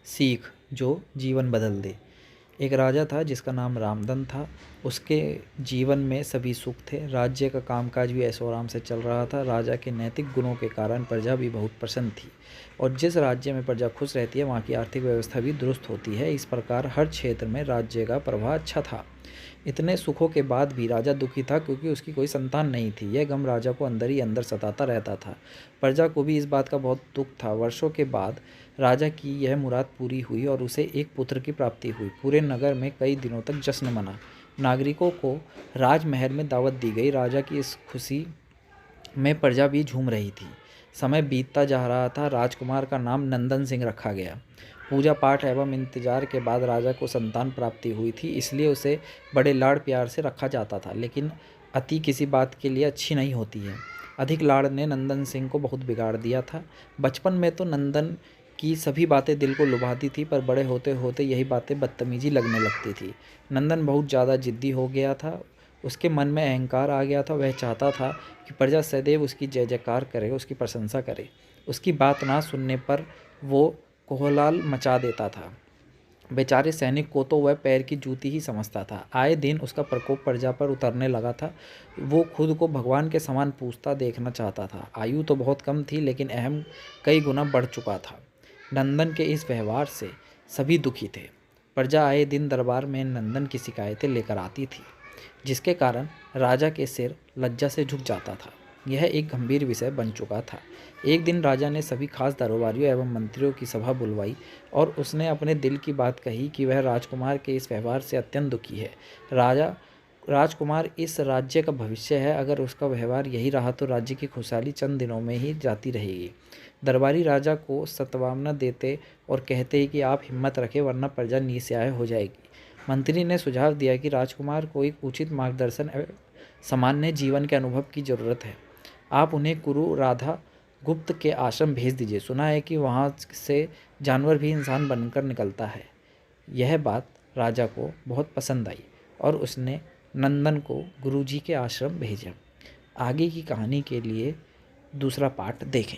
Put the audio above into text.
सीख जो जीवन बदल दे। एक राजा था जिसका नाम रामदन था। उसके जीवन में सभी सुख थे। राज्य का कामकाज भी ऐशो आराम से चल रहा था। राजा के नैतिक गुणों के कारण प्रजा भी बहुत प्रसन्न थी, और जिस राज्य में प्रजा खुश रहती है वहाँ की आर्थिक व्यवस्था भी दुरुस्त होती है। इस प्रकार हर क्षेत्र में राज्य का प्रभाव अच्छा था। इतने सुखों के बाद भी राजा दुखी था, क्योंकि उसकी कोई संतान नहीं थी। यह गम राजा को अंदर ही अंदर सताता रहता था। प्रजा को भी इस बात का बहुत दुख था। वर्षों के बाद राजा की यह मुराद पूरी हुई और उसे एक पुत्र की प्राप्ति हुई। पूरे नगर में कई दिनों तक जश्न मना। नागरिकों को राजमहल में दावत दी गई। राजा की इस खुशी में प्रजा भी झूम रही थी। समय बीतता जा रहा था। राजकुमार का नाम नंदन सिंह रखा गया। पूजा पाठ एवं इंतजार के बाद राजा को संतान प्राप्ति हुई थी, इसलिए उसे बड़े लाड़ प्यार से रखा जाता था। लेकिन अति किसी बात के लिए अच्छी नहीं होती है। अधिक लाड़ ने नंदन सिंह को बहुत बिगाड़ दिया था। बचपन में तो नंदन की सभी बातें दिल को लुभाती थी, पर बड़े होते होते यही बातें बदतमीजी लगने लगती थी। नंदन बहुत ज़्यादा जिद्दी हो गया था। उसके मन में अहंकार आ गया था। वह चाहता था कि प्रजा सदैव उसकी जय जयकार करे, उसकी प्रशंसा करे। उसकी बात ना सुनने पर वो कोहलाल मचा देता था। बेचारे सैनिक को तो वह पैर की जूती ही समझता था। आए दिन उसका प्रकोप प्रजा पर उतरने लगा था। वो खुद को भगवान के समान पूजता देखना चाहता था। आयु तो बहुत कम थी, लेकिन अहम कई गुना बढ़ चुका था। नंदन के इस व्यवहार से सभी दुखी थे। प्रजा आए दिन दरबार में नंदन की शिकायतें लेकर आती थी, जिसके कारण राजा के सिर लज्जा से झुक जाता था। यह एक गंभीर विषय बन चुका था। एक दिन राजा ने सभी खास दरबारियों एवं मंत्रियों की सभा बुलवाई और उसने अपने दिल की बात कही कि वह राजकुमार के इस व्यवहार से अत्यंत दुखी है। राजकुमार इस राज्य का भविष्य है। अगर उसका व्यवहार यही रहा तो राज्य की खुशहाली चंद दिनों में ही जाती रहेगी। दरबारी राजा को सत्वावना देते और कहते कि आप हिम्मत रखें, वरना प्रजा निस्सहाय हो जाएगी। मंत्री ने सुझाव दिया कि राजकुमार को एक उचित मार्गदर्शन एवं सामान्य जीवन के अनुभव की जरूरत है। आप उन्हें कुरु राधा गुप्त के आश्रम भेज दीजिए। सुना है कि वहाँ से जानवर भी इंसान बनकर निकलता है। यह बात राजा को बहुत पसंद आई और उसने नंदन को गुरुजी के आश्रम भेजा। आगे की कहानी के लिए दूसरा पार्ट देखें।